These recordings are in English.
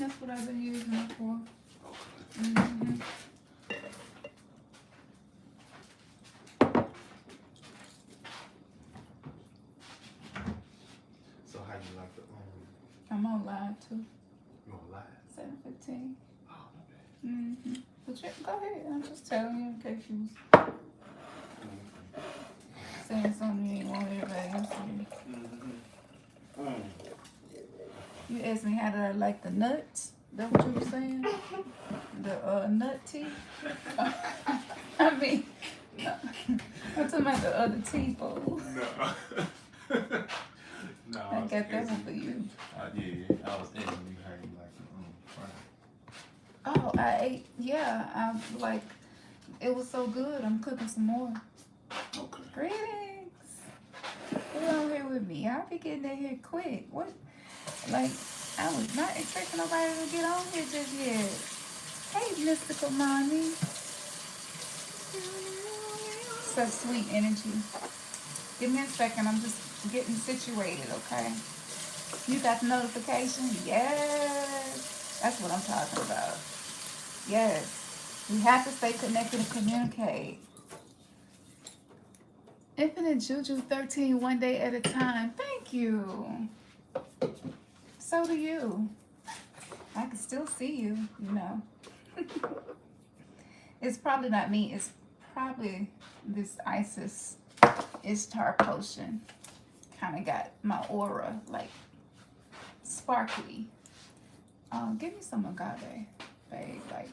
That's what I've been using it for. Okay. So how you like the I'm on live too. You on live? 7:15. Oh, my bad. But you, go ahead. I'm just telling you in case you was saying something you ain't want everybody else to hear. You asked me how did I like the nuts. That what you were saying? The nut tea? I mean, no. I'm talking about the other tea bowl. No. No, I got that one for you. Yeah, I was asking you how you like it. Oh, I ate, yeah, I like, it was so good. I'm cooking some more. Okay. Greetings. Who on here with me? I'll be getting in here quick. What? Like, I was not expecting nobody to get on here just yet. Hey, mystical mommy. Such sweet energy. Give me a second. I'm just getting situated, okay? You got the notification? Yes. That's what I'm talking about. Yes. We have to stay connected and communicate. Infinite Juju 13, one day at a time. Thank you. So do you. I can still see you, you know. It's probably not me. It's probably this Isis Ishtar potion. Kind of got my aura like sparkly. Give me some agave, babe, like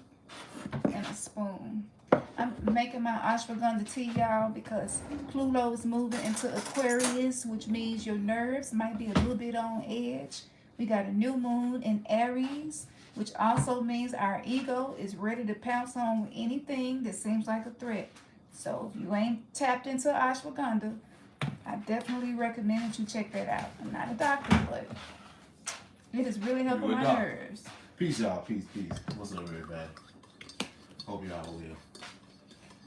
in a spoon. I'm making my ashwagandha tea, y'all, because Pluto is moving into Aquarius, which means your nerves might be a little bit on edge. We got a new moon in Aries, which also means our ego is ready to pounce on anything that seems like a threat. So if you ain't tapped into ashwagandha, I definitely recommend that you check that out. I'm not a doctor, but it is really helping my nerves. Peace, y'all. Peace, peace. What's up, everybody? Hope y'all well.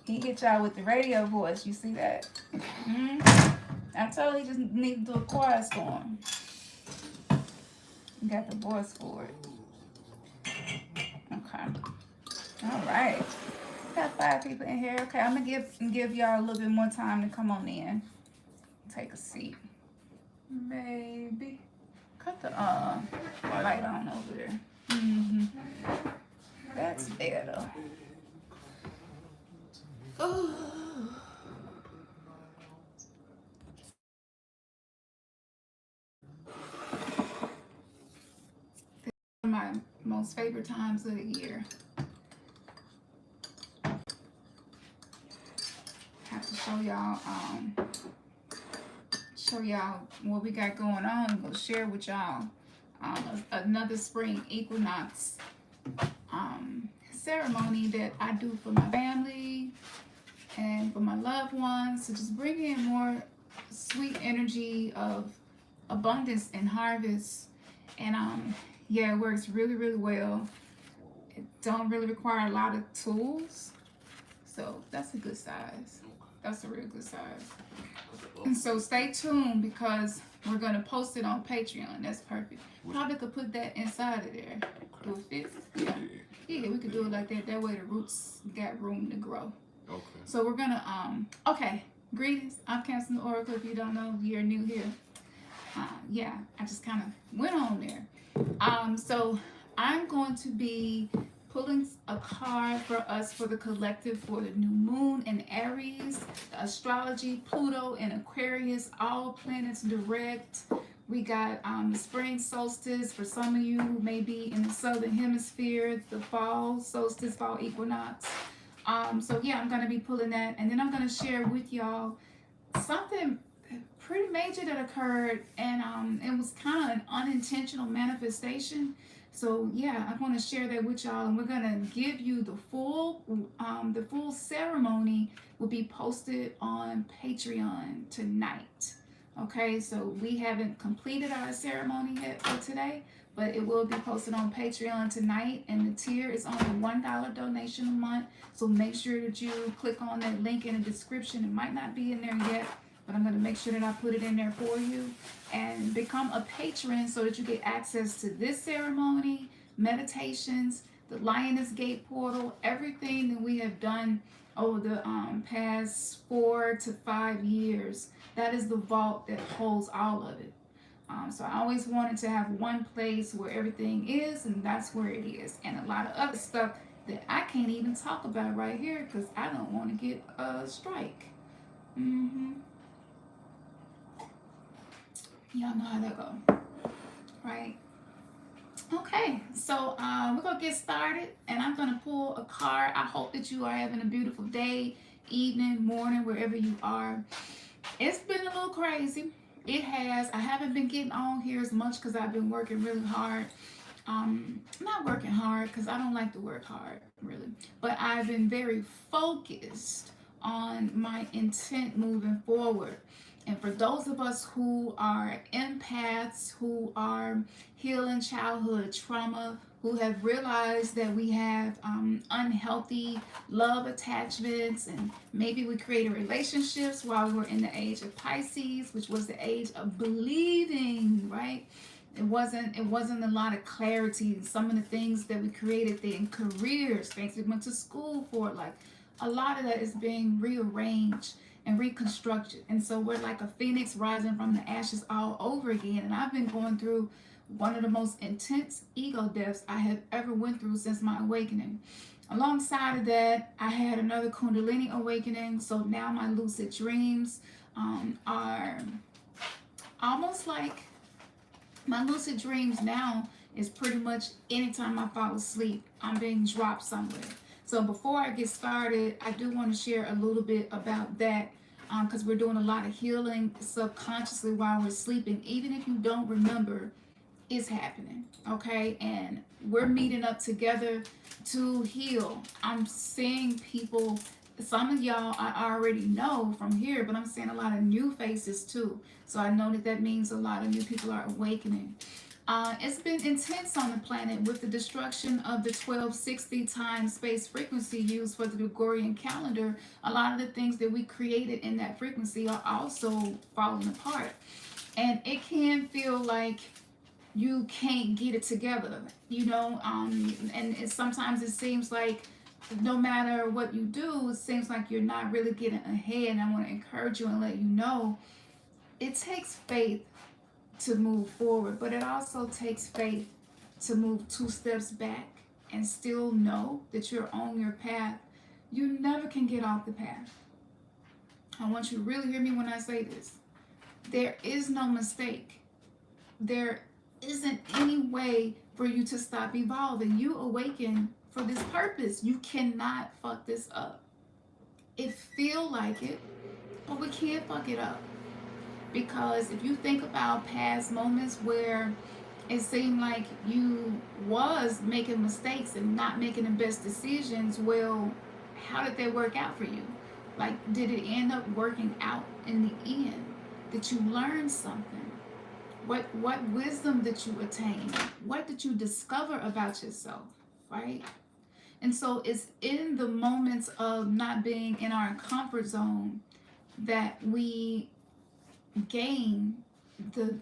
He hit y'all with the radio voice. You see that? I told you just need to do a choir storm. You got the voice for it. Okay. All right. Got 5 people in here. Okay, I'm gonna give y'all a little bit more time to come on in. Take a seat. Maybe. Cut the light on over there. That's better. Oh. My most favorite times of the year. Have to show y'all what we got going on. We'll share with y'all another spring equinox ceremony that I do for my family and for my loved ones to just bring in more sweet energy of abundance and harvest. And yeah, it works really, really well. It don't really require a lot of tools, so that's a good size. That's a real good size. And so stay tuned because we're gonna post it on Patreon. That's perfect. Probably could put that inside of there. Do it fit? Yeah. Yeah, we could do it like that. That way the roots got room to grow. Okay. So we're gonna okay. Greetings. I'm Cancer Oracle. If you don't know, you're new here. Yeah, I just kind of went on there. So I'm going to be pulling a card for us for the collective for the new moon in Aries, the astrology, Pluto and Aquarius, all planets direct. We got the spring solstice for some of you who may be in the southern hemisphere, the fall solstice, fall equinox. So yeah, I'm going to be pulling that, and then I'm going to share with y'all something pretty major that occurred, and it was kind of an unintentional manifestation. So yeah, I want to share that with y'all, and we're gonna give you the full ceremony will be posted on Patreon tonight. Okay, so we haven't completed our ceremony yet for today, but it will be posted on Patreon tonight, and the tier is only $1 donation a month. So make sure that you click on that link in the description. It might not be in there yet, but I'm going to make sure that I put it in there for you, and become a patron so that you get access to this ceremony, meditations, the Lioness Gate portal, everything that we have done over the past 4 to 5 years. That is the vault that holds all of it. So I always wanted to have one place where everything is, and that's where it is. And a lot of other stuff that I can't even talk about right here because I don't want to get a strike. Y'all know how that go, right? Okay, so we're gonna get started, and I'm gonna pull a card. I hope that you are having a beautiful day, evening, morning, wherever you are. It's been a little crazy. It has. I haven't been getting on here as much because I've been working really hard. Not working hard because I don't like to work hard, really. But I've been very focused on my intent moving forward. And for those of us who are empaths, who are healing childhood trauma, who have realized that we have unhealthy love attachments, and maybe we created relationships while we were in the age of Pisces, which was the age of believing, right? It wasn't a lot of clarity. Some of the things that we created then, careers, things we went to school for, like a lot of that is being rearranged and reconstructed. And so we're like a phoenix rising from the ashes all over again. And I've been going through one of the most intense ego deaths I have ever went through since my awakening. Alongside of that, I had another Kundalini awakening. So now my lucid dreams are almost like, my lucid dreams now is pretty much anytime I fall asleep, I'm being dropped somewhere. So before I get started, I do want to share a little bit about that because we're doing a lot of healing subconsciously while we're sleeping. Even if you don't remember, it's happening, okay? And we're meeting up together to heal. I'm seeing people, some of y'all I already know from here, but I'm seeing a lot of new faces too. So I know that means a lot of new people are awakening. It's been intense on the planet with the destruction of the 1260 time space frequency used for the Gregorian calendar. A lot of the things that we created in that frequency are also falling apart. And it can feel like you can't get it together, you know, and sometimes it seems like no matter what you do, it seems like you're not really getting ahead. And I want to encourage you and let you know it takes faith to move forward, but it also takes faith to move 2 steps back and still know that you're on your path. You never can get off the path. I want you to really hear me when I say this. There is no mistake. There isn't any way for you to stop evolving. You awaken for this purpose. You cannot fuck this up. It feel like it, but we can't fuck it up. Because if you think about past moments where it seemed like you was making mistakes and not making the best decisions, well, how did they work out for you? Like, did it end up working out in the end? Did you learn something? What wisdom did you attain? What did you discover about yourself, right? And so it's in the moments of not being in our comfort zone that we gain the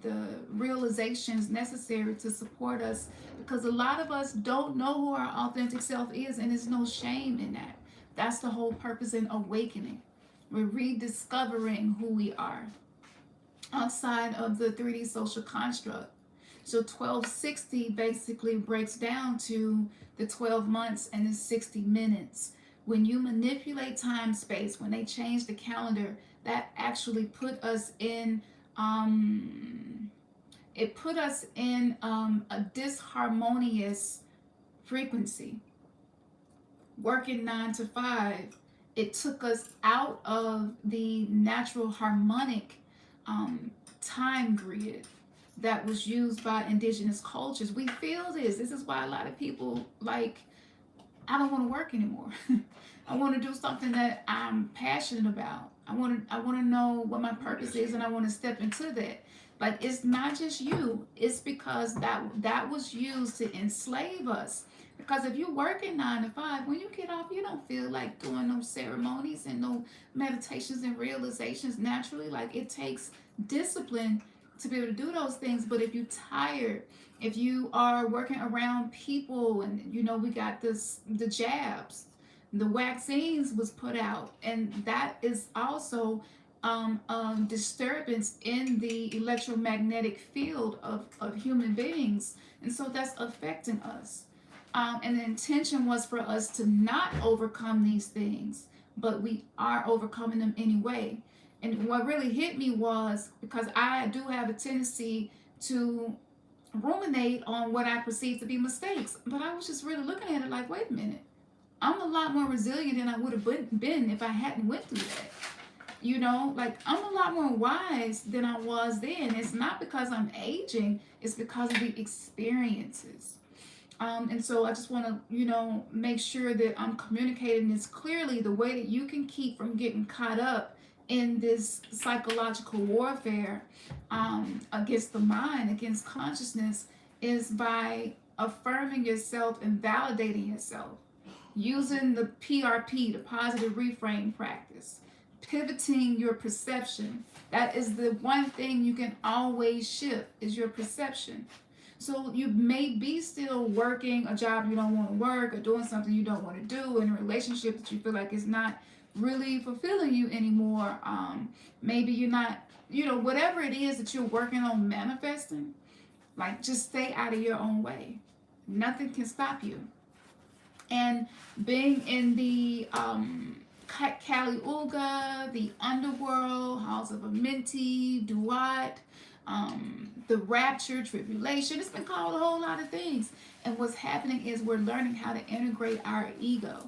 realizations necessary to support us, because a lot of us don't know who our authentic self is, and there's no shame in that. That's the whole purpose in awakening. We're rediscovering who we are outside of the 3D social construct. So 1260 basically breaks down to the 12 months and the 60 minutes. When you manipulate time space, when they change the calendar, that actually put us in a disharmonious frequency. Working 9 to 5, it took us out of the natural harmonic time grid that was used by indigenous cultures. We feel this. This is why a lot of people like, I don't want to work anymore. I want to do something that I'm passionate about. I want to know what my purpose is, and I want to step into that. Like, it's not just you. It's because that was used to enslave us. Because if you're working 9 to 5, when you get off, you don't feel like doing no ceremonies and no meditations and realizations naturally. Like, it takes discipline to be able to do those things. But if you're tired, if you are working around people, and we got the jabs, the vaccines was put out, and that is also disturbance in the electromagnetic field of human beings, and so that's affecting us. And the intention was for us to not overcome these things, but we are overcoming them anyway. And what really hit me was, because I do have a tendency to ruminate on what I perceive to be mistakes, but I was just really looking at it like, wait a minute, I'm a lot more resilient than I would have been if I hadn't went through that. Like, I'm a lot more wise than I was then. It's not because I'm aging, it's because of the experiences. And so I just want to, make sure that I'm communicating this clearly. The way that you can keep from getting caught up in this psychological warfare against the mind, against consciousness, is by affirming yourself and validating yourself, using the PRP, the positive reframe practice, pivoting your perception. That is the one thing you can always shift, is your perception. So you may be still working a job you don't want to work, or doing something you don't want to do, in a relationship that you feel like is not really fulfilling you anymore. Maybe you're not, whatever it is that you're working on manifesting, like, just stay out of your own way. Nothing can stop you. And being in the Kali Uga, the underworld, House of Amenti, Duat, the rapture, tribulation, it's been called a whole lot of things. And what's happening is we're learning how to integrate our ego.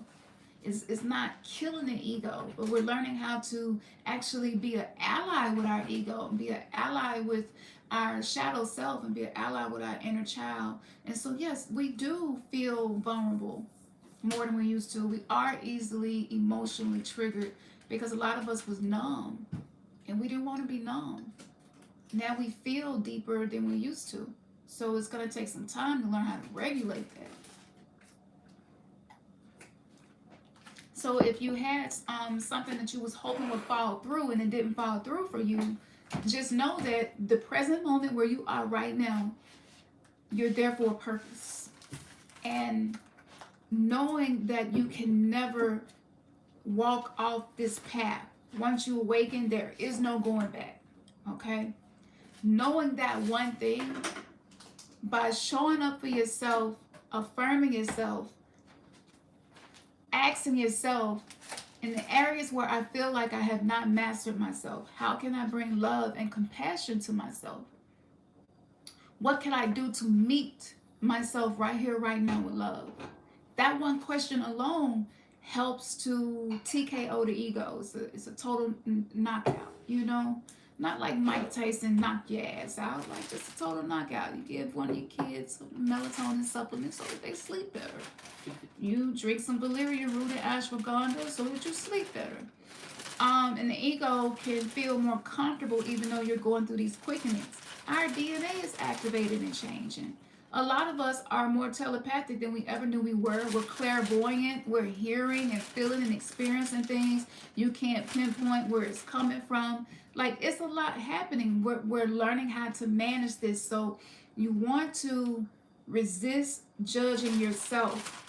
It's not killing the ego, but we're learning how to actually be an ally with our ego, and be an ally with our shadow self, and be an ally with our inner child. And so, yes, we do feel vulnerable more than we used to. We are easily emotionally triggered because a lot of us was numb, and we didn't want to be numb. Now we feel deeper than we used to. So it's going to take some time to learn how to regulate that. So if you had something that you was hoping would fall through and it didn't fall through for you, just know that the present moment where you are right now, you're there for a purpose. And knowing that you can never walk off this path. Once you awaken, there is no going back. Okay? Knowing that one thing, by showing up for yourself, affirming yourself, asking yourself, in the areas where I feel like I have not mastered myself, how can I bring love and compassion to myself? What can I do to meet myself right here, right now with love? That one question alone helps to TKO the ego. It's a total knockout, Not like Mike Tyson knocked your ass out, like just a total knockout. You give one of your kids some melatonin supplements so that they sleep better. You drink some valerian root and ashwagandha so that you sleep better. And the ego can feel more comfortable even though you're going through these quickenings. Our DNA is activated and changing. A lot of us are more telepathic than we ever knew we were. We're clairvoyant. We're hearing and feeling and experiencing things. You can't pinpoint where it's coming from. Like, it's a lot happening. We're learning how to manage this. So you want to resist judging yourself.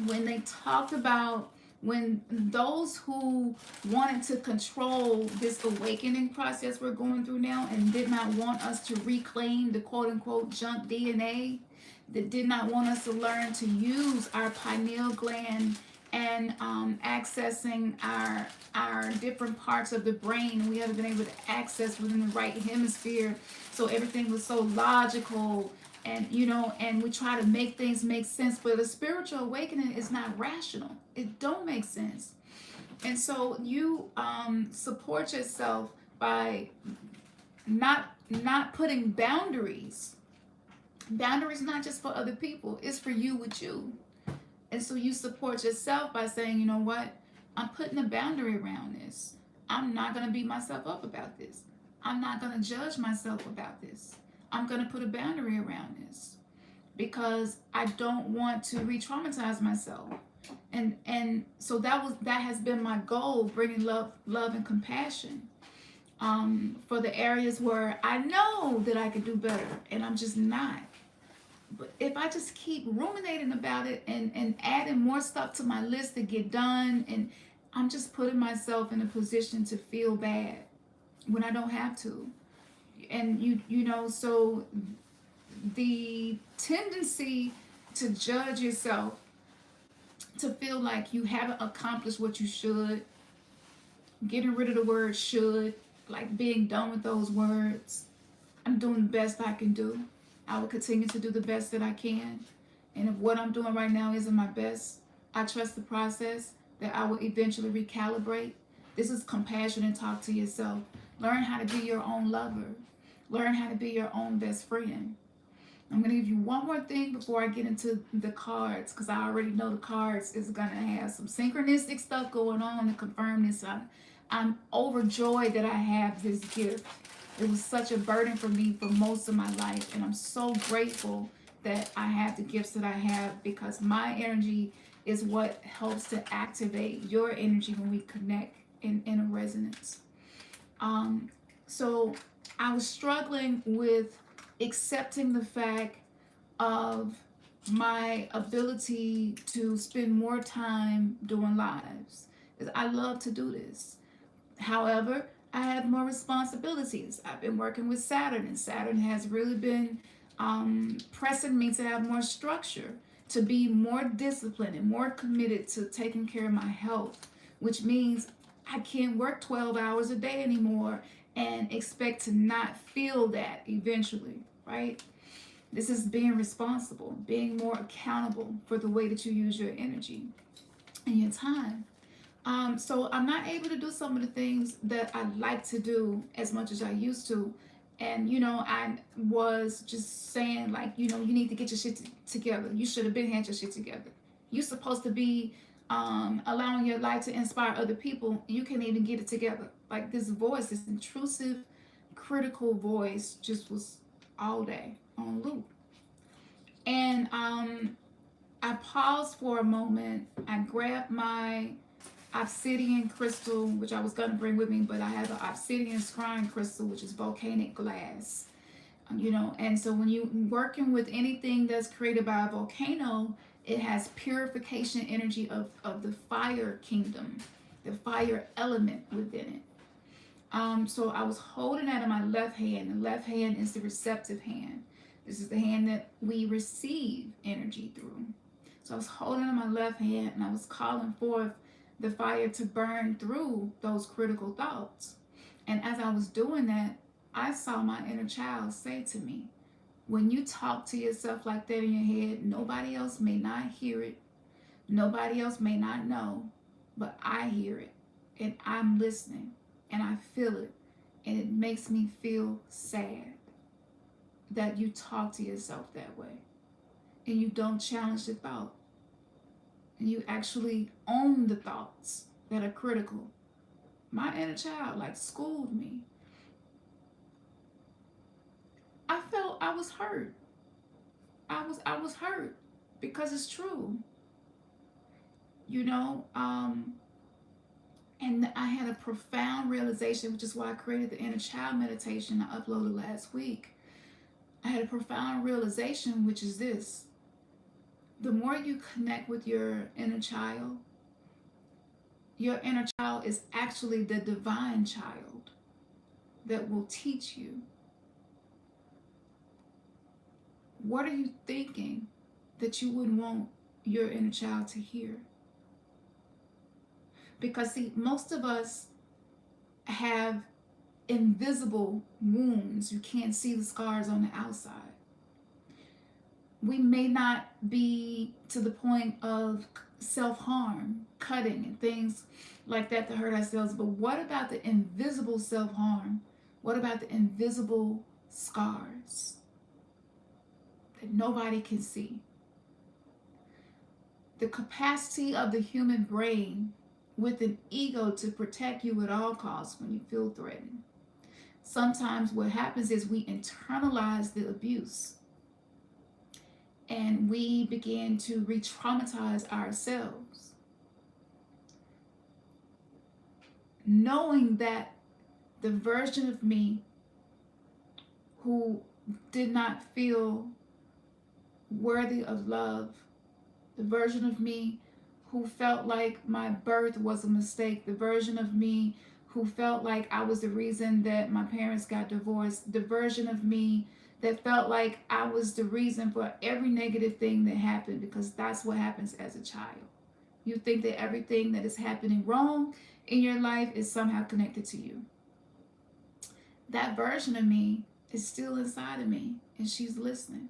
When they talked about, when those who wanted to control this awakening process we're going through now, and did not want us to reclaim the quote-unquote junk DNA, that did not want us to learn to use our pineal gland and accessing our different parts of the brain, we haven't been able to access within the right hemisphere. So everything was so logical, and and we try to make things make sense. But a spiritual awakening is not rational. It don't make sense. And so you support yourself by not putting boundaries. Boundaries not just for other people, it's for you with you. And so you support yourself by saying, you know what? I'm putting a boundary around this. I'm not going to beat myself up about this. I'm not going to judge myself about this. I'm going to put a boundary around this because I don't want to re-traumatize myself. And so that has been my goal, bringing love and compassion. for the areas where I know that I could do better and I'm just not. But if I just keep ruminating about it and adding more stuff to my list to get done, and I'm just putting myself in a position to feel bad when I don't have to. And you know, so the tendency to judge yourself, to feel like you haven't accomplished what you should, getting rid of the word should, like being done with those words. I'm doing the best I can do. I will continue to do the best that I can. And if what I'm doing right now isn't my best, I trust the process that I will eventually recalibrate. This is compassion and talk to yourself. Learn how to be your own lover. Learn how to be your own best friend. I'm going to give you one more thing before I get into the cards, because I already know the cards is going to have some synchronistic stuff going on to confirm this. I'm overjoyed that I have this gift. It was such a burden for me for most of my life, and I'm so grateful that I have the gifts that I have, because my energy is what helps to activate your energy when we connect in a resonance. So I was struggling with accepting the fact of my ability to spend more time doing lives. I love to do this. However, I have more responsibilities. I've been working with Saturn, and Saturn has really been pressing me to have more structure, to be more disciplined and more committed to taking care of my health, which means I can't work 12 hours a day anymore and expect to not feel that eventually, right? This is being responsible, being more accountable for the way that you use your energy and your time. So I'm not able to do some of the things that I like to do as much as I used to. And, you know, I was just saying, like, you know, you need to get your shit together. You should have been had your shit together. You're supposed to be allowing your life to inspire other people. You can't even get it together. Like, this voice, this intrusive, critical voice just was all day on loop. And I paused for a moment. I grabbed my obsidian crystal, which I was going to bring with me, but I have an obsidian scrying crystal, which is volcanic glass. You know, and so when you're working with anything that's created by a volcano, it has purification energy of the fire kingdom, the fire element within it. So I was holding that in my left hand. The left hand is the receptive hand. This is the hand that we receive energy through. So I was holding it in my left hand, and I was calling forth the fire to burn through those critical thoughts. And as I was doing that, I saw my inner child say to me, when you talk to yourself like that in your head, nobody else may not hear it. Nobody else may not know, but I hear it, and I'm listening, and I feel it, and it makes me feel sad that you talk to yourself that way, and you don't challenge the thought, and you actually own the thoughts that are critical. My inner child like schooled me. I felt I was hurt. I was hurt because it's true. You know, and I had a profound realization, which is why I created the inner child meditation I uploaded last week. I had a profound realization, which is this: the more you connect with your inner child is actually the divine child that will teach you. What are you thinking that you wouldn't want your inner child to hear? Because see, most of us have invisible wounds. You can't see the scars on the outside. We may not be to the point of self-harm, cutting, and things like that to hurt ourselves, but what about the invisible self-harm? What about the invisible scars that nobody can see? The capacity of the human brain with an ego to protect you at all costs when you feel threatened. Sometimes what happens is we internalize the abuse, and we begin to re-traumatize ourselves, knowing that the version of me who did not feel worthy of love, the version of me who felt like my birth was a mistake, the version of me who felt like I was the reason that my parents got divorced, the version of me that felt like I was the reason for every negative thing that happened, because that's what happens as a child. You think that everything that is happening wrong in your life is somehow connected to you. That version of me is still inside of me, and she's listening.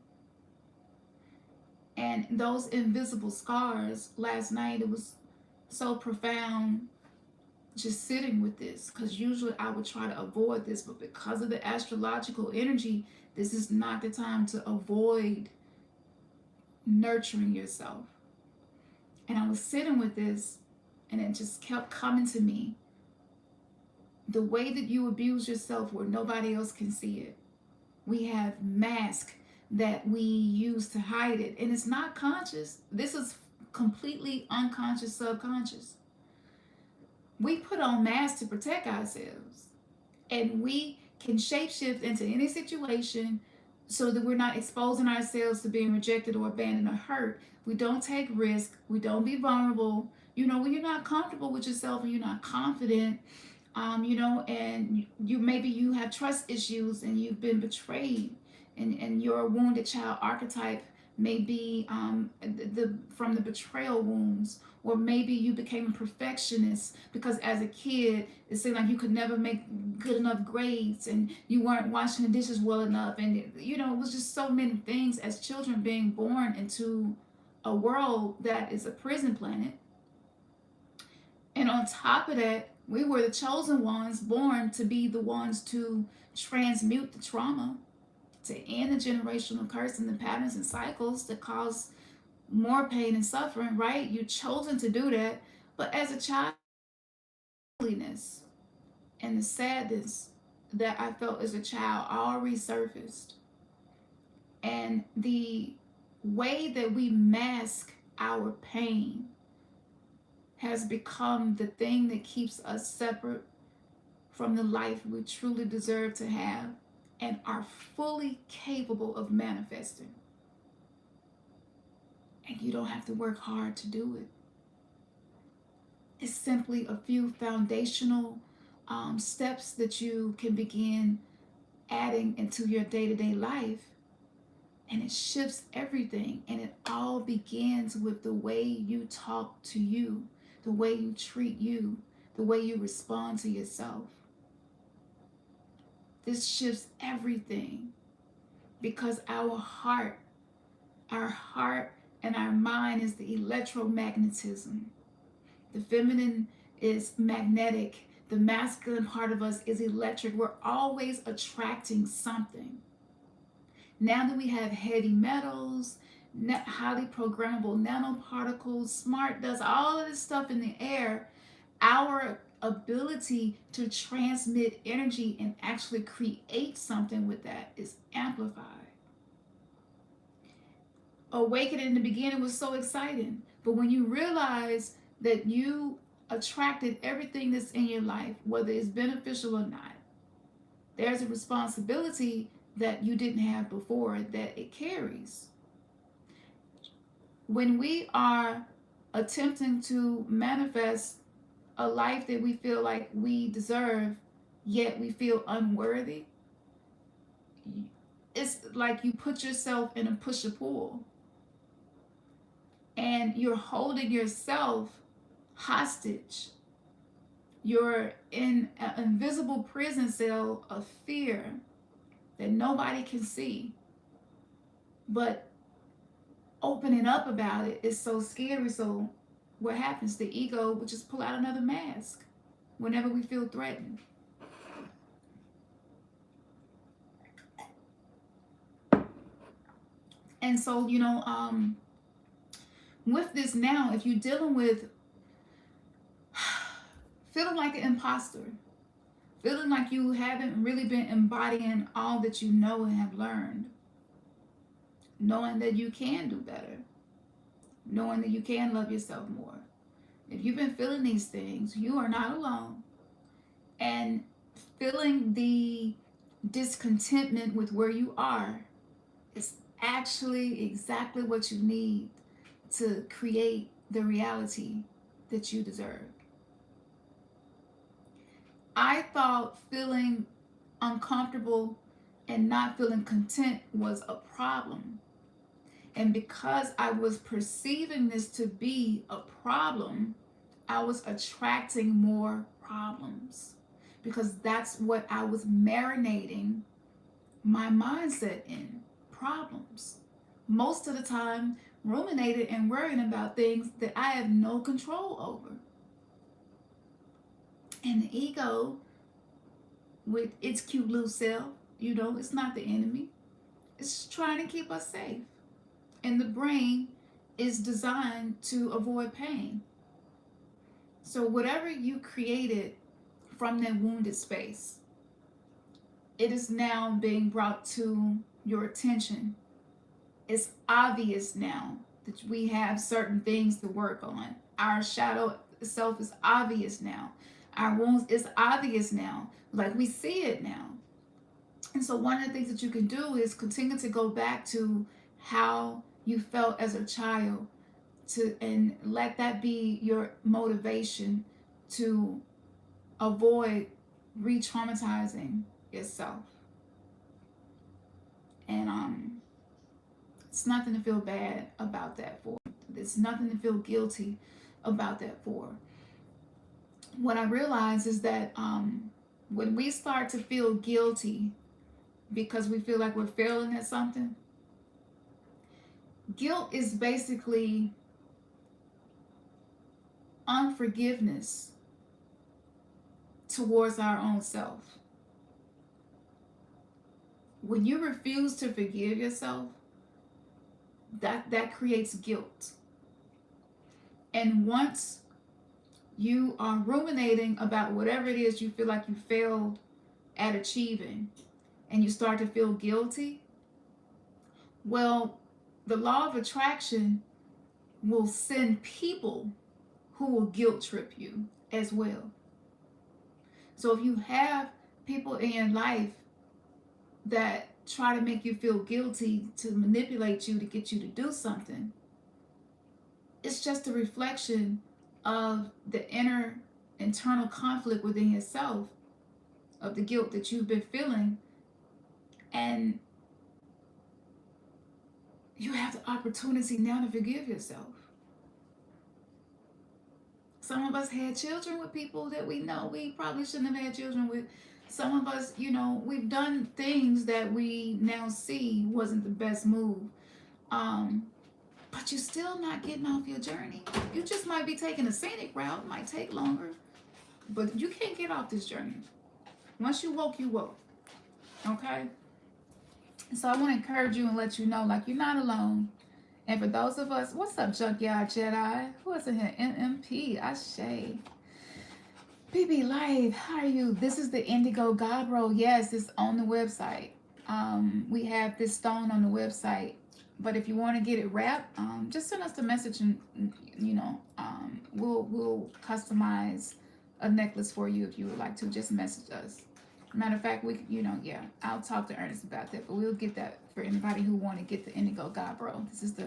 And those invisible scars, last night, it was so profound just sitting with this, because usually I would try to avoid this, but because of the astrological energy, this is not the time to avoid nurturing yourself. And I was sitting with this, and it just kept coming to me. The way that you abuse yourself where nobody else can see it. We have masks that we use to hide it, and it's not conscious. This is completely unconscious, subconscious. We put on masks to protect ourselves, and we can shapeshift into any situation so that we're not exposing ourselves to being rejected or abandoned or hurt. We don't take risk. We don't be vulnerable. When you're not comfortable with yourself and you're not confident, and maybe you have trust issues and you've been betrayed, and your wounded child archetype may be from the betrayal wounds, or maybe you became a perfectionist because as a kid it seemed like you could never make good enough grades, and you weren't washing the dishes well enough, and it was just so many things as children being born into a world that is a prison planet. And on top of that, we were the chosen ones, born to be the ones to transmute the trauma, to end the generational curse and the patterns and cycles that cause more pain and suffering, right? You're chosen to do that. But as a child, loneliness and the sadness that I felt as a child all resurfaced. And the way that we mask our pain has become the thing that keeps us separate from the life we truly deserve to have and are fully capable of manifesting. And you don't have to work hard to do it. It's simply a few foundational steps that you can begin adding into your day-to-day life, and it shifts everything. And it all begins with the way you talk to you, the way you treat you, the way you respond to yourself. This shifts everything, because our heart and our mind is the electromagnetism. The feminine is magnetic. The masculine part of us is electric. We're always attracting something. Now that we have heavy metals, highly programmable nanoparticles, smart dust, all of this stuff in the air, our ability to transmit energy and actually create something with that is amplified. Awakening in the beginning was so exciting, but when you realize that you attracted everything that's in your life, whether it's beneficial or not, there's a responsibility that you didn't have before that it carries. When we are attempting to manifest a life that we feel like we deserve, yet we feel unworthy, it's like you put yourself in a push-pull, and you're holding yourself hostage. You're in an invisible prison cell of fear that nobody can see. But opening up about it is so scary. So what happens? The ego will just pull out another mask whenever we feel threatened. And so, with this now, if you're dealing with feeling like an imposter, feeling like you haven't really been embodying all that you know and have learned, knowing that you can do better, knowing that you can love yourself more. If you've been feeling these things, you are not alone. And feeling the discontentment with where you are is actually exactly what you need to create the reality that you deserve. I thought feeling uncomfortable and not feeling content was a problem. And because I was perceiving this to be a problem, I was attracting more problems because that's what I was marinating my mindset in, problems. Most of the time, ruminated and worrying about things that I have no control over. And the ego, with its cute little self, it's not the enemy. It's trying to keep us safe. And the brain is designed to avoid pain. So whatever you created from that wounded space, it is now being brought to your attention. It's obvious now that we have certain things to work on. Our shadow self is obvious now. Our wounds is obvious now. Like, we see it now. And so one of the things that you can do is continue to go back to how you felt as a child, and let that be your motivation to avoid re-traumatizing yourself. And it's nothing to feel bad about that for. There's nothing to feel guilty about that for. What I realize is that when we start to feel guilty because we feel like we're failing at something, guilt is basically unforgiveness towards our own self. When you refuse to forgive yourself, that creates guilt. And once you are ruminating about whatever it is you feel like you failed at achieving, and you start to feel guilty, well, the law of attraction will send people who will guilt trip you as well. So if you have people in your life that try to make you feel guilty, to manipulate you, to get you to do something, it's just a reflection of the internal conflict within yourself, of the guilt that you've been feeling. And you have the opportunity now to forgive yourself. Some of us had children with people that we know we probably shouldn't have had children with. Some of us, we've done things that we now see wasn't the best move. But you're still not getting off your journey. You just might be taking a scenic route, might take longer, but you can't get off this journey. Once you woke, you woke. Okay? So I want to encourage you and let you know, like, you're not alone. And for those of us, what's up, Junkyard Jedi? Who is in here? NMP, Ashe. BB Live, how are you? This is the Indigo God Roll. Yes, it's on the website. We have this stone on the website. But if you want to get it wrapped, just send us the message, and we'll customize a necklace for you if you would like to. Just message us. Matter of fact, I'll talk to Ernest about that, but we'll get that for anybody who want to get the Indigo Gabbro. This is the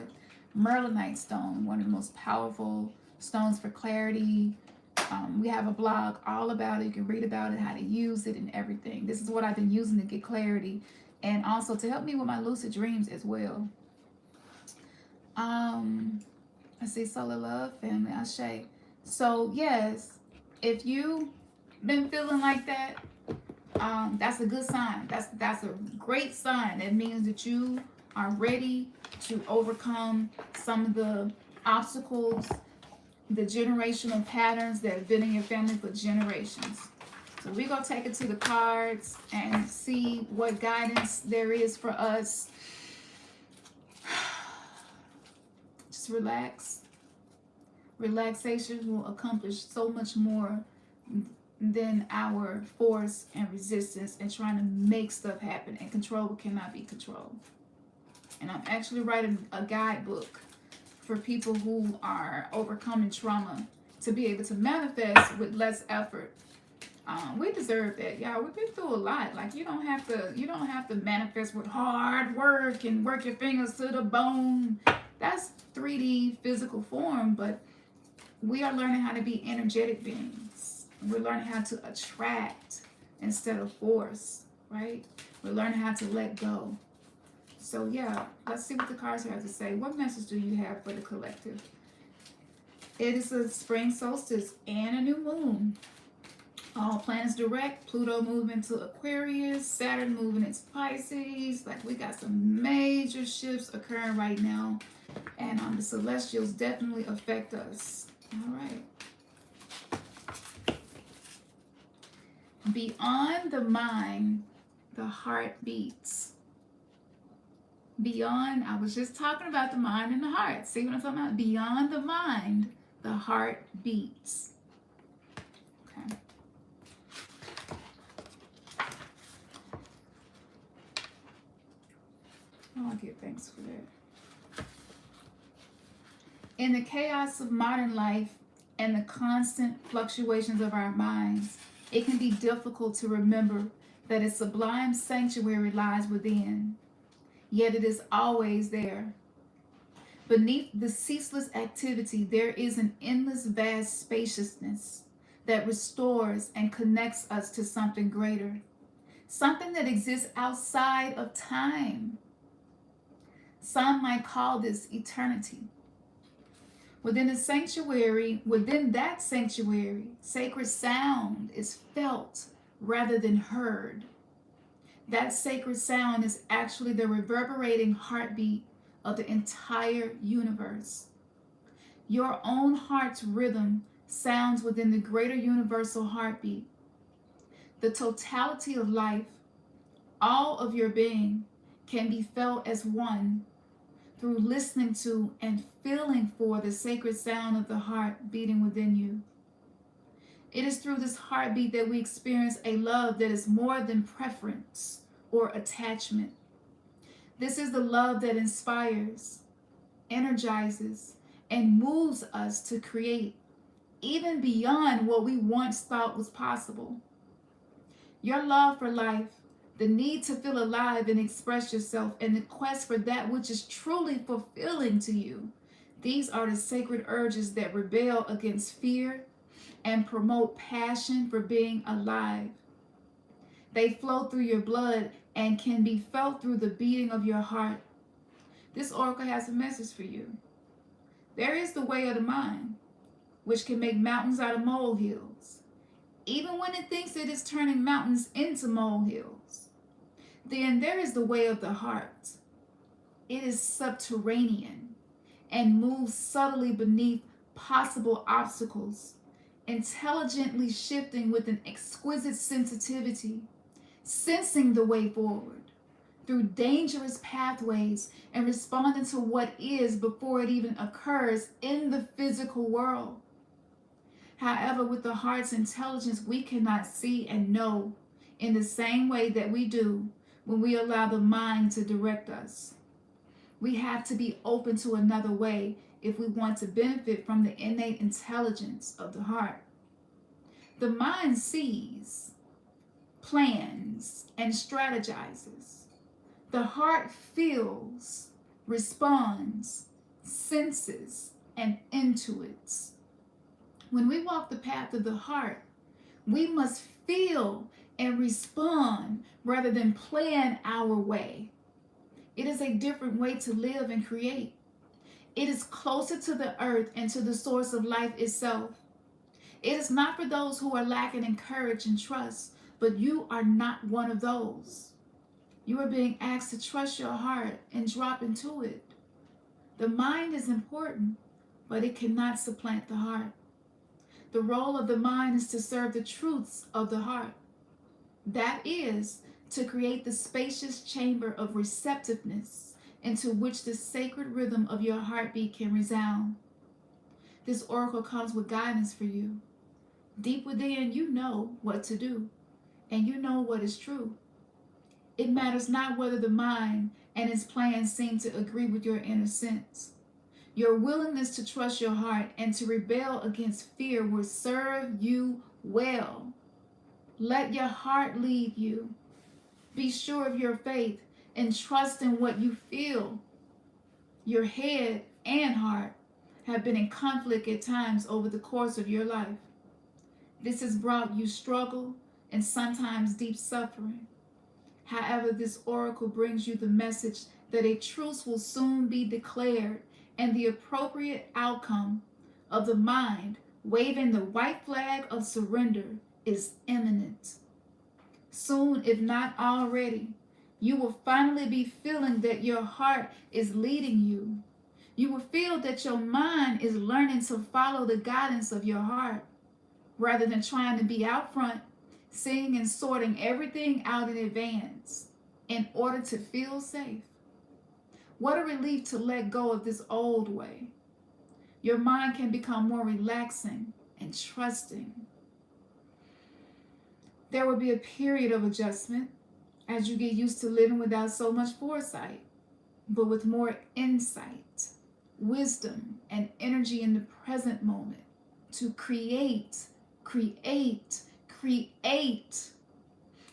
Merlinite stone, one of the most powerful stones for clarity. We have a blog all about it. You can read about it, how to use it, and everything. This is what I've been using to get clarity, and also to help me with my lucid dreams as well. I see Solar Love, family, Ashe. So yes, if you've been feeling like that, that's a good sign. That's a great sign. That means that you are ready to overcome some of the obstacles, the generational patterns that have been in your family for generations. So we're going to take it to the cards and see what guidance there is for us. Just relax. Relaxation will accomplish so much more than our force and resistance and trying to make stuff happen. And control cannot be controlled. And I'm actually writing a guidebook for people who are overcoming trauma to be able to manifest with less effort. We deserve that, y'all. We've been through a lot. Like you don't have to manifest with hard work and work your fingers to the bone. That's 3D physical form, but we are learning how to be energetic beings. We're learning how to attract instead of force, right? We're learning how to let go. So yeah, let's see what the cards have to say. What message do you have for the collective? It is a spring solstice and a new moon. All planets direct. Pluto moving to Aquarius. Saturn moving into Pisces. Like we got some major shifts occurring right now. And the celestials definitely affect us. All right. Beyond the mind, the heart beats. Beyond, I was just talking about the mind and the heart. See what I'm talking about? Beyond the mind, the heart beats. Okay. Oh, I give thanks for that. In the chaos of modern life and the constant fluctuations of our minds, it can be difficult to remember that a sublime sanctuary lies within, yet it is always there. Beneath the ceaseless activity, there is an endless vast spaciousness that restores and connects us to something greater, something that exists outside of time. Some might call this eternity. Within that sanctuary, sacred sound is felt rather than heard. That sacred sound is actually the reverberating heartbeat of the entire universe. Your own heart's rhythm sounds within the greater universal heartbeat. The totality of life, all of your being, can be felt as one through listening to and feeling for the sacred sound of the heart beating within you. It is through this heartbeat that we experience a love that is more than preference or attachment. This is the love that inspires, energizes, and moves us to create, even beyond what we once thought was possible. Your love for life, the need to feel alive and express yourself, and the quest for that which is truly fulfilling to you, these are the sacred urges that rebel against fear and promote passion for being alive. They flow through your blood and can be felt through the beating of your heart. This oracle has a message for you. There is the way of the mind, which can make mountains out of molehills, even when it thinks it is turning mountains into molehills. Then there is the way of the heart. It is subterranean and moves subtly beneath possible obstacles, intelligently shifting with an exquisite sensitivity, sensing the way forward through dangerous pathways and responding to what is before it even occurs in the physical world. However, with the heart's intelligence, we cannot see and know in the same way that we do when we allow the mind to direct us. We have to be open to another way if we want to benefit from the innate intelligence of the heart. The mind sees, plans, and strategizes. The heart feels, responds, senses, and intuits. When we walk the path of the heart, we must feel and respond rather than plan our way. It is a different way to live and create. It is closer to the earth and to the source of life itself. It is not for those who are lacking in courage and trust, but you are not one of those. You are being asked to trust your heart and drop into it. The mind is important, but it cannot supplant the heart. The role of the mind is to serve the truths of the heart. That is, to create the spacious chamber of receptiveness into which the sacred rhythm of your heartbeat can resound. This oracle comes with guidance for you. Deep within, you know what to do, and you know what is true. It matters not whether the mind and its plans seem to agree with your inner sense. Your willingness to trust your heart and to rebel against fear will serve you well. Let your heart lead you. Be sure of your faith and trust in what you feel. Your head and heart have been in conflict at times over the course of your life. This has brought you struggle and sometimes deep suffering. However, this oracle brings you the message that a truce will soon be declared and the appropriate outcome of the mind waving the white flag of surrender is imminent. Soon, if not already, you will finally be feeling that your heart is leading you. You will feel that your mind is learning to follow the guidance of your heart rather than trying to be out front, seeing and sorting everything out in advance in order to feel safe. What a relief to let go of this old way. Your mind can become more relaxing and trusting. There will be a period of adjustment as you get used to living without so much foresight, but with more insight, wisdom, and energy in the present moment to create.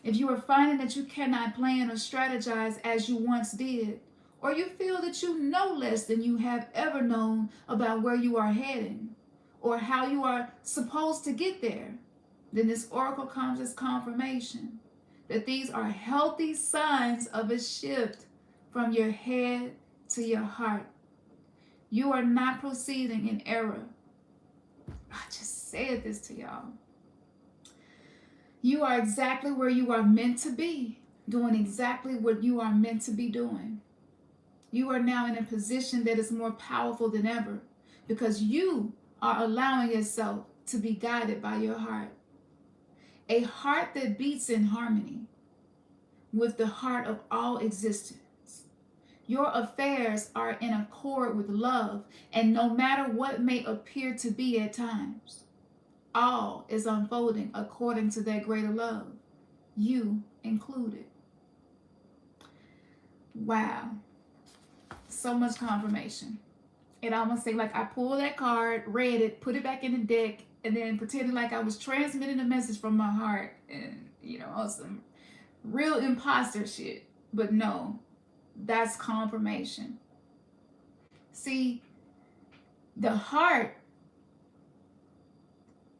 If you are finding that you cannot plan or strategize as you once did, or you feel that you know less than you have ever known about where you are heading or how you are supposed to get there, then this oracle comes as confirmation that these are healthy signs of a shift from your head to your heart. You are not proceeding in error. I just said this to y'all. You are exactly where you are meant to be, doing exactly what you are meant to be doing. You are now in a position that is more powerful than ever because you are allowing yourself to be guided by your heart. A heart that beats in harmony with the heart of all existence. Your affairs are in accord with love, and no matter what may appear to be at times, all is unfolding according to that greater love, you included. Wow. So much confirmation. It almost seemed like I pulled that card, read it, put it back in the deck, and then pretended like I was transmitting a message from my heart and, on some real imposter shit. But no, that's confirmation. See, the heart,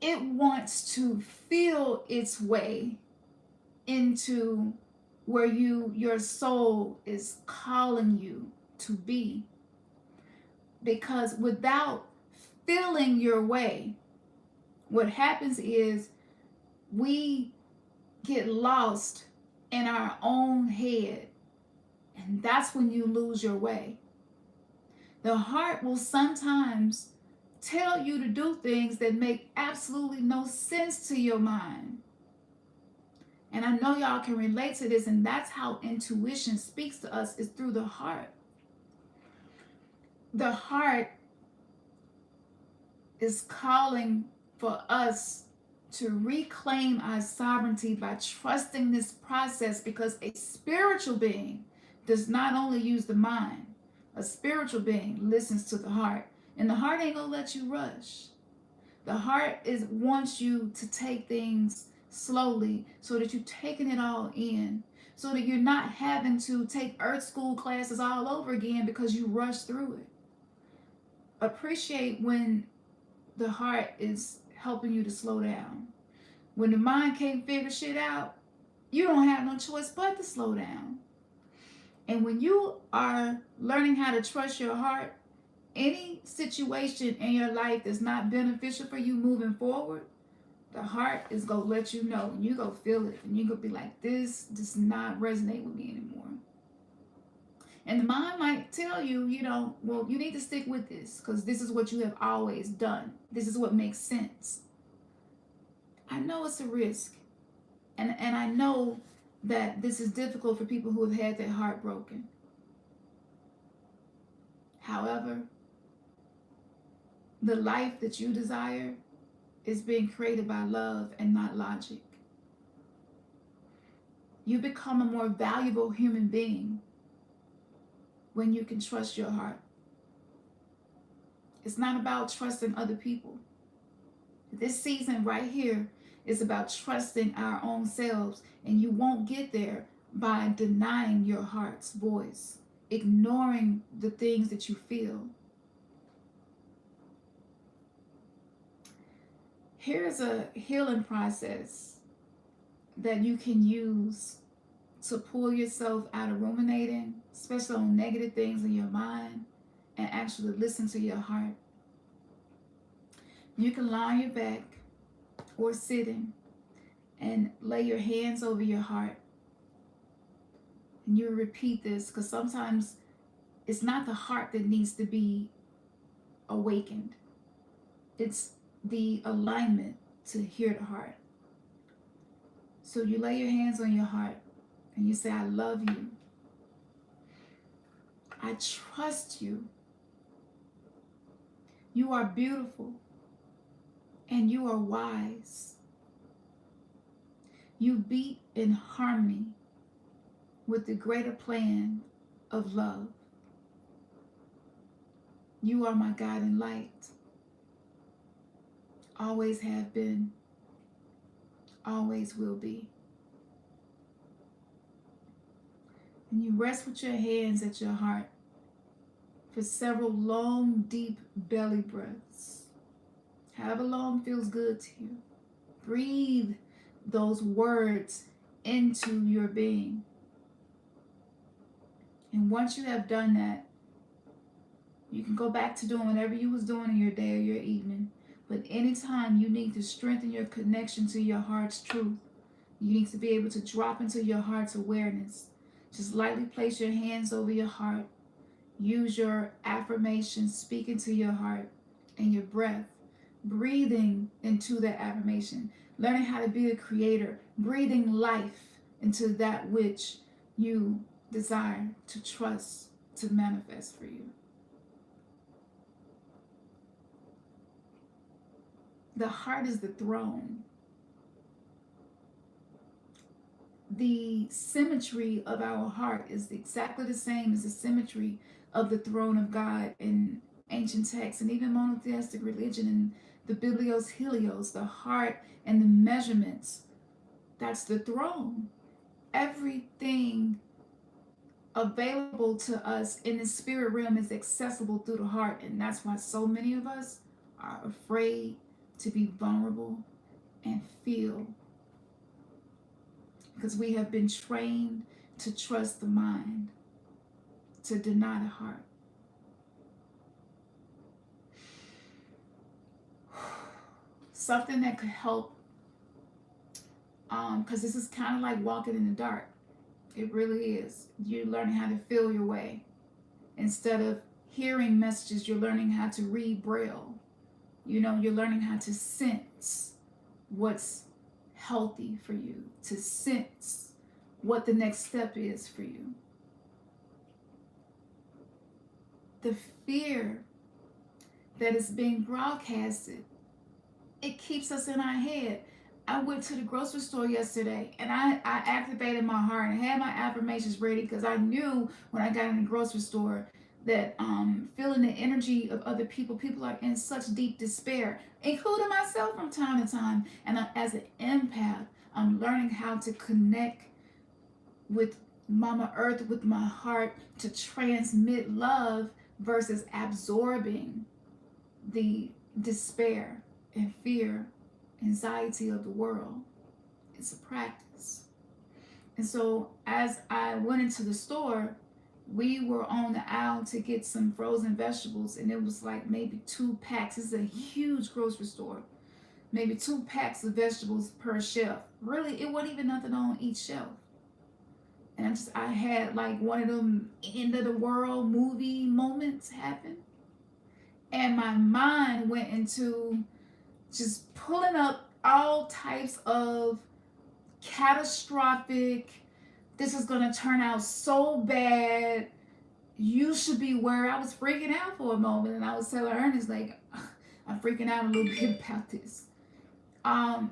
it wants to feel its way into where your soul is calling you to be. Because without feeling your way, what happens is we get lost in our own head, and that's when you lose your way. The heart will sometimes tell you to do things that make absolutely no sense to your mind. And I know y'all can relate to this, and that's how intuition speaks to us, is through the heart. The heart is calling for us to reclaim our sovereignty by trusting this process, because a spiritual being does not only use the mind. A spiritual being listens to the heart, and the heart ain't gonna let you rush. The heart wants you to take things slowly so that you're taking it all in, so that you're not having to take earth school classes all over again because you rushed through it. Appreciate when the heart is helping you to slow down. When the mind can't figure shit out, you don't have no choice but to slow down. And when you are learning how to trust your heart, any situation in your life that's not beneficial for you moving forward, the heart is going to let you know, and you go feel it, and you're going to be like, this does not resonate with me anymore. And the mind might tell you, well, you need to stick with this because this is what you have always done. This is what makes sense. I know it's a risk. And I know that this is difficult for people who have had their heart broken. However, the life that you desire is being created by love and not logic. You become a more valuable human being when you can trust your heart. It's not about trusting other people. This season right here It's about trusting our own selves. And you won't get there by denying your heart's voice, ignoring the things that you feel. Here's a healing process that you can use to pull yourself out of ruminating, especially on negative things in your mind, and actually listen to your heart. You can lie on your back or sitting and lay your hands over your heart. And you repeat this, because sometimes it's not the heart that needs to be awakened. It's the alignment to hear the heart. So you lay your hands on your heart and you say, I love you. I trust you. You are beautiful and you are wise. You beat in harmony with the greater plan of love. You are my guiding light. Always have been, always will be. And you rest with your hands at your heart for several long, deep belly breaths. However long feels good to you. Breathe those words into your being. And once you have done that, you can go back to doing whatever you was doing in your day or your evening. But anytime you need to strengthen your connection to your heart's truth, you need to be able to drop into your heart's awareness. Just lightly place your hands over your heart. Use your affirmations, speak into your heart and your breath, breathing into that affirmation, learning how to be a creator, breathing life into that which you desire to trust to manifest for you. The heart is the throne. The symmetry of our heart is exactly the same as the symmetry of the throne of God in ancient texts and even monotheistic religion and the Biblios Helios, the heart and the measurements. That's the throne. Everything available to us in the spirit realm is accessible through the heart, and that's why so many of us are afraid to be vulnerable and feel, because we have been trained to trust the mind, to deny the heart. Something that could help, because this is kind of like walking in the dark. It really is. You're learning how to feel your way. Instead of hearing messages, you're learning how to read Braille. You know, you're learning how to sense what's healthy for you, to sense what the next step is for you. The fear that is being broadcasted, it keeps us in our head. I went to the grocery store yesterday and I activated my heart and had my affirmations ready, because I knew when I got in the grocery store that feeling the energy of other people are in such deep despair, including myself from time to time. And as an empath, I'm learning how to connect with Mama Earth, with my heart, to transmit love versus absorbing the despair and fear, anxiety of the world. It's a practice. And so as I went into the store, we were on the aisle to get some frozen vegetables, and it was like maybe 2 packs. This is a huge grocery store. Maybe 2 packs of vegetables per shelf. Really, it wasn't even nothing on each shelf. And I had like one of them end of the world movie moments happen. And my mind went into just pulling up all types of catastrophic, this is going to turn out so bad, you should beware. I was freaking out for a moment, and I was telling Ernest, like, I'm freaking out a little bit about this. And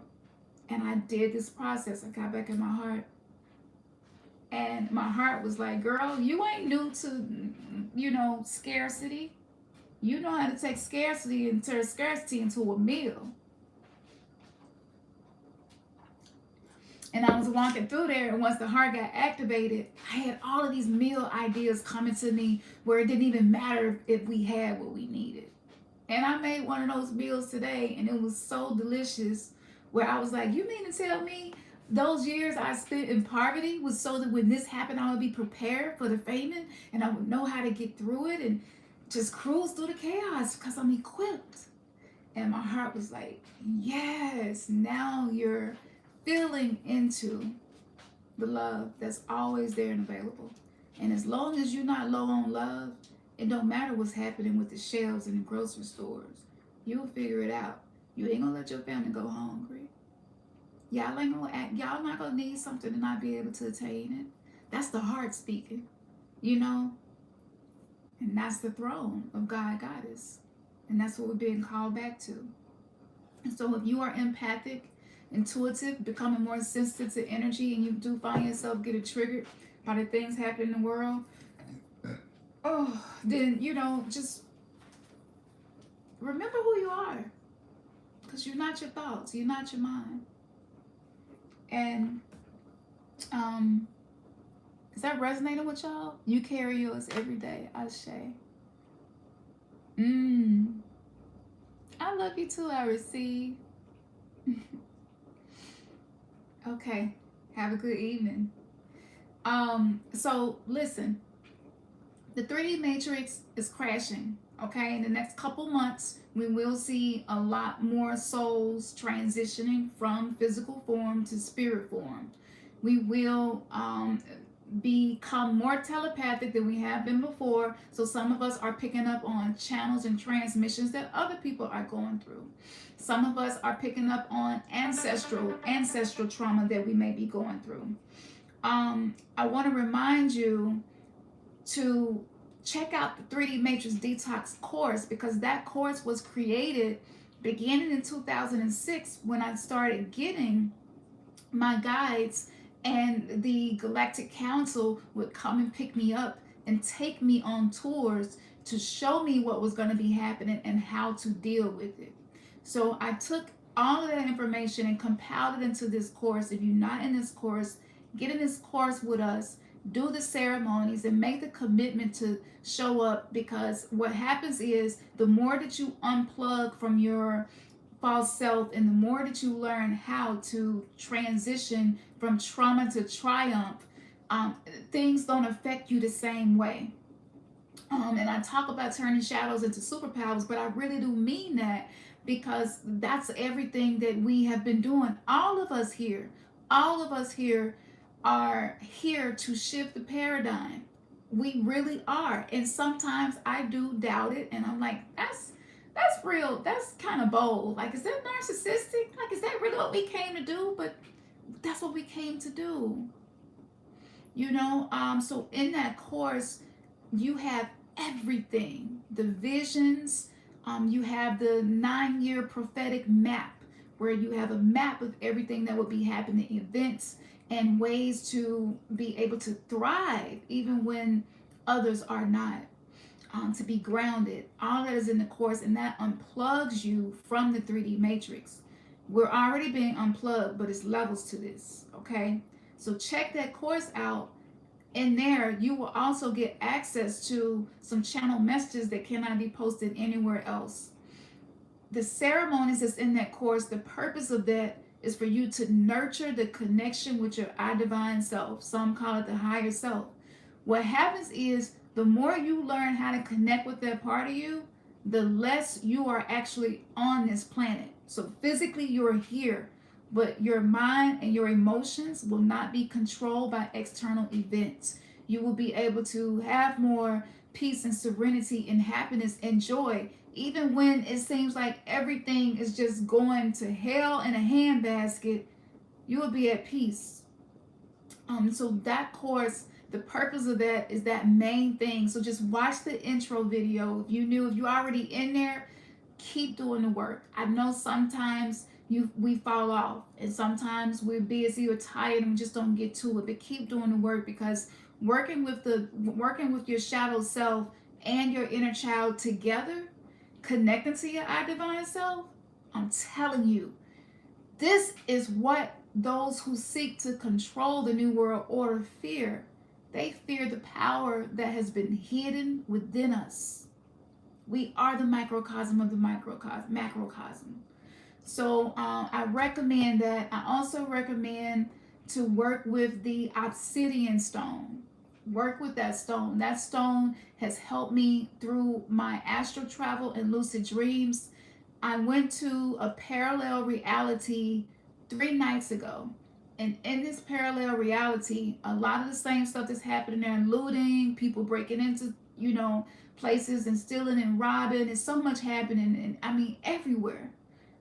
I did this process. I got back in my heart. And my heart was like, girl, you ain't new to, scarcity. You know how to take scarcity and turn scarcity into a meal. And I was walking through there, and once the heart got activated, I had all of these meal ideas coming to me where it didn't even matter if we had what we needed. And I made one of those meals today, and it was so delicious. Where I was like, you mean to tell me those years I spent in poverty was so that when this happened, I would be prepared for the famine and I would know how to get through it and just cruise through the chaos because I'm equipped. And my heart was like, yes, now you're feeling into the love that's always there and available. And as long as you're not low on love, it don't matter what's happening with the shelves in the grocery stores. You'll figure it out. You ain't gonna let your family go hungry. Y'all not gonna need something to not be able to attain it. That's the heart speaking, you know? And that's the throne of God Goddess. And that's what we're being called back to. And so if you are empathic, intuitive, becoming more sensitive to energy, and you do find yourself getting triggered by the things happening in the world, then, just remember who you are. Because you're not your thoughts. You're not your mind. And is that resonating with y'all? You carry yours every day, Ashe. I love you too, I receive. Okay. Have a good evening. So listen. The 3D matrix is crashing, okay? In the next couple months, we will see a lot more souls transitioning from physical form to spirit form. We will become more telepathic than we have been before. So some of us are picking up on channels and transmissions that other people are going through. Some of us are picking up on ancestral trauma that we may be going through. I want to remind you to check out the 3D Matrix Detox course, because that course was created beginning in 2006 when I started getting my guides, and the Galactic Council would come and pick me up and take me on tours to show me what was going to be happening and how to deal with it. So I took all of that information and compiled it into this course. If you're not in this course, get in this course with us. Do the ceremonies and make the commitment to show up, because what happens is the more that you unplug from your false self and the more that you learn how to transition from trauma to triumph, things don't affect you the same way. And I talk about turning shadows into superpowers, but I really do mean that, because that's everything that we have been doing. All of us here are here to shift the paradigm. We really are. And sometimes I do doubt it, and I'm like, that's real. That's kind of bold. Like, is that narcissistic? Like, is that really what we came to do? But that's what we came to do. So in that course, you have everything. The visions, you have the 9-year prophetic map, where you have a map of everything that will be happening, events, and ways to be able to thrive even when others are not, to be grounded. All that is in the course, and that unplugs you from the 3D matrix. We're already being unplugged, but it's levels to this, okay? So check that course out. In there, you will also get access to some channel messages that cannot be posted anywhere else. The ceremonies that's in that course, the purpose of that is for you to nurture the connection with your I divine self. Some call it the higher self. What happens is the more you learn how to connect with that part of you, the less you are actually on this planet. So physically you're here, but your mind and your emotions will not be controlled by external events. You will be able to have more peace and serenity and happiness and joy, even when it seems like everything is just going to hell in a handbasket. You will be at peace. So that course, the purpose of that is that main thing. So just watch the intro video. If you're already in there, keep doing the work. I know sometimes we fall off, and sometimes we're busy or tired and we just don't get to it, but keep doing the work, because working with your shadow self and your inner child together, connecting to your I divine self, I'm telling you, this is what those who seek to control the New World Order fear. They fear the power that has been hidden within us. We are the microcosm of the macrocosm. So I recommend that. I also recommend to work with the obsidian stone. Work with that stone. That stone has helped me through my astral travel and lucid dreams. I went to a parallel reality 3 nights ago. And in this parallel reality, a lot of the same stuff that's happening there, looting, people breaking into, places and stealing and robbing. There's so much happening. And I mean, everywhere.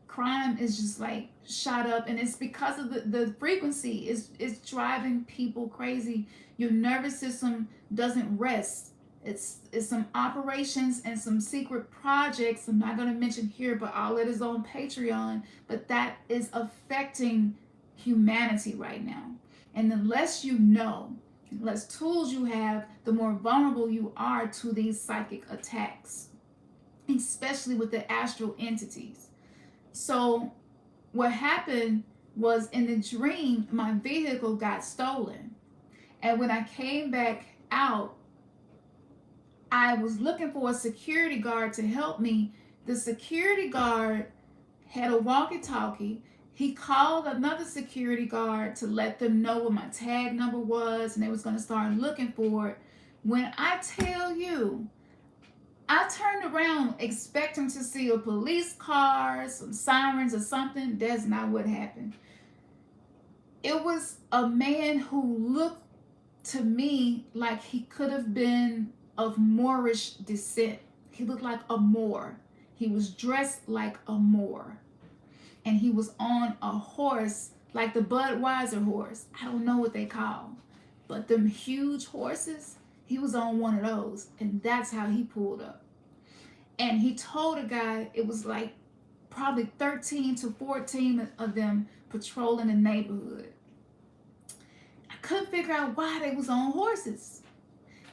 Crime is just like shot up, and it's because of the frequency is driving people crazy. Your nervous system doesn't rest. It's some operations and some secret projects I'm not going to mention here, but I'll let it on Patreon. But that is affecting humanity right now. And the less you know, the less tools you have, the more vulnerable you are to these psychic attacks, especially with the astral entities. So what happened was, in the dream, my vehicle got stolen. And when I came back out, I was looking for a security guard to help me. The security guard had a walkie-talkie. He called another security guard to let them know what my tag number was, and they was going to start looking for it. When I tell you, I turned around expecting to see a police car, some sirens or something. That's not what happened. It was a man who looked to me like he could have been of Moorish descent. He looked like a Moor. He was dressed like a Moor. And he was on a horse, like the Budweiser horse. I don't know what they call, but them huge horses, he was on one of those. And that's how he pulled up. And he told a guy, it was like probably 13 to 14 of them patrolling the neighborhood. I couldn't figure out why they was on horses.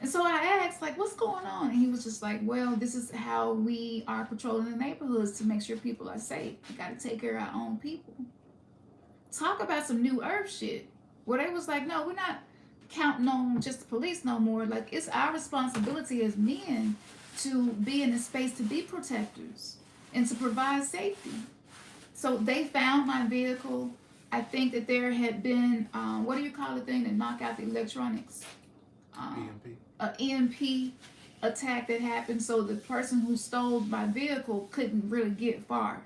And so I asked, like, what's going on? And he was just like, well, this is how we are patrolling the neighborhoods to make sure people are safe. We got to take care of our own people. Talk about some new earth shit. Where they was like, no, we're not counting on just the police no more. Like, it's our responsibility as men to be in a space to be protectors and to provide safety. So they found my vehicle. I think that there had been, what do you call the thing that knock out the electronics? EMP. An EMP attack that happened, so the person who stole my vehicle couldn't really get far.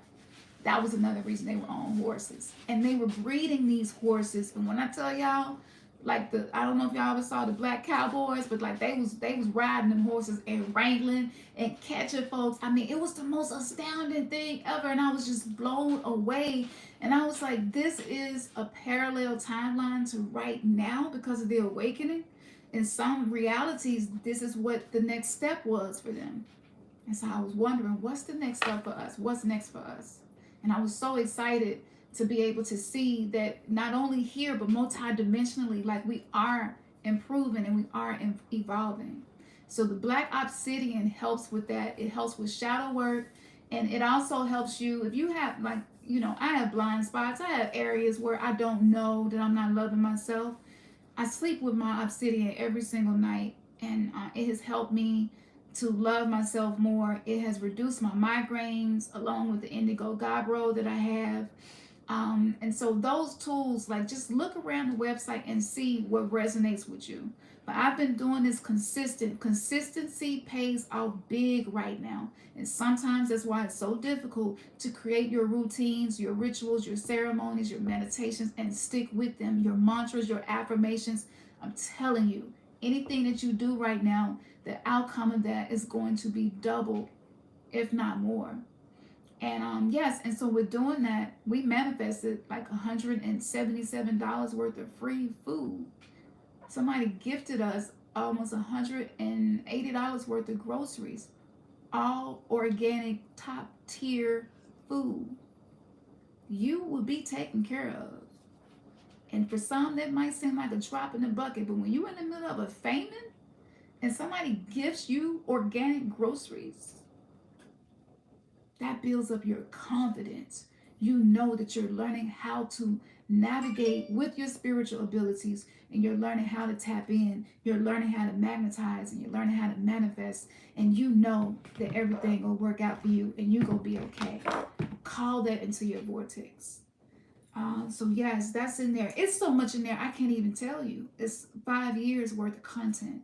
That was another reason they were on horses. And they were breeding these horses. And when I tell y'all, like, I don't know if y'all ever saw the Black Cowboys, but like they was riding them horses and wrangling and catching folks. I mean, it was the most astounding thing ever, and I was just blown away. And I was like, this is a parallel timeline to right now because of the awakening. In some realities, this is what the next step was for them. And so I was wondering, what's the next step for us? What's next for us? And I was so excited to be able to see that not only here, but multidimensionally, like, we are improving and we are evolving. So the black obsidian helps with that. It helps with shadow work. And it also helps you, if you have, like, I have blind spots. I have areas where I don't know that I'm not loving myself. I sleep with my obsidian every single night, and it has helped me to love myself more. It has reduced my migraines, along with the indigo gabbro that I have. And so those tools, like, just look around the website and see what resonates with you. But I've been doing this consistent. Consistency pays off big right now. And sometimes that's why it's so difficult to create your routines, your rituals, your ceremonies, your meditations, and stick with them. Your mantras, your affirmations. I'm telling you, anything that you do right now, the outcome of that is going to be double, if not more. And yes, and so with doing that, we manifested like $177 worth of free food. Somebody gifted us almost $180 worth of groceries, all organic, top tier food. You will be taken care of. And for some, that might seem like a drop in the bucket, but when you're in the middle of a famine and somebody gifts you organic groceries, that builds up your confidence. You know that you're learning how to navigate with your spiritual abilities, and you're learning how to tap in, you're learning how to magnetize, and you're learning how to manifest, and you know that everything will work out for you and you gonna be okay. Call that into your vortex. So yes, that's in there. It's so much in there, I can't even tell you. It's 5 years worth of content.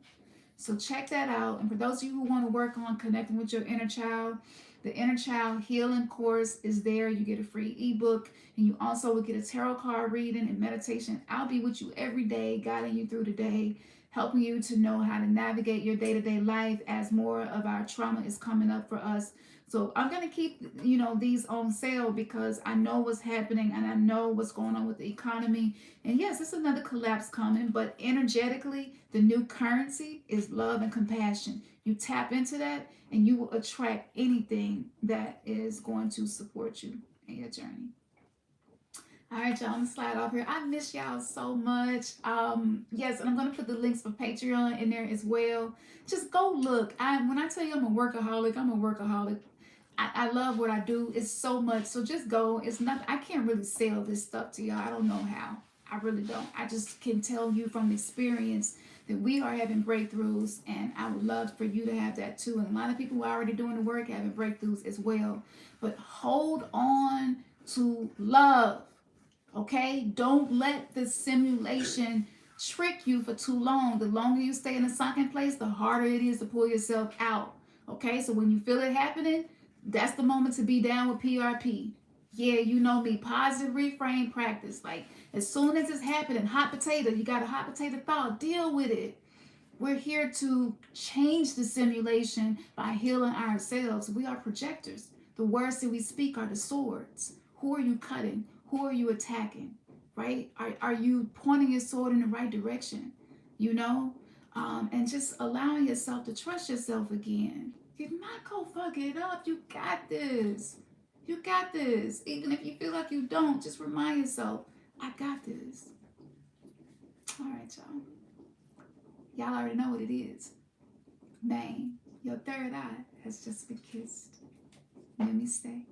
So check that out. And for those of you who want to work on connecting with your inner child, the Inner Child Healing course is there. You get a free ebook, and you also will get a tarot card reading and meditation. I'll be with you every day, guiding you through the day, helping you to know how to navigate your day-to-day life as more of our trauma is coming up for us. So I'm going to keep, these on sale because I know what's happening and I know what's going on with the economy. And yes, it's another collapse coming, but energetically, the new currency is love and compassion. You tap into that and you will attract anything that is going to support you in your journey. All right, y'all, I'm gonna slide off here. I miss y'all so much. Yes, and I'm gonna put the links for Patreon in there as well. Just go look. When I tell you I'm a workaholic, I'm a workaholic. I love what I do. It's so much. So just go. It's not. I can't really sell this stuff to y'all. I don't know how. I really don't. I just can tell you from experience that we are having breakthroughs, and I would love for you to have that too. And a lot of people who are already doing the work having breakthroughs as well. But hold on to love. Okay? Don't let the simulation trick you for too long. The longer you stay in a sunken place, the harder it is to pull yourself out. Okay? So when you feel it happening, that's the moment to be down with PRP. Yeah, you know me. Positive reframe practice. Like, as soon as it's happening, hot potato, you got a hot potato thought, deal with it. We're here to change the simulation by healing ourselves. We are projectors. The words that we speak are the swords. Who are you cutting? Who are you attacking? Right? Are you pointing your sword in the right direction? And just allowing yourself to trust yourself again. Did not go fuck it up. You got this. You got this. Even if you feel like you don't, just remind yourself, I got this. All right, y'all. Y'all already know what it is. Man, your third eye has just been kissed. Let me stay.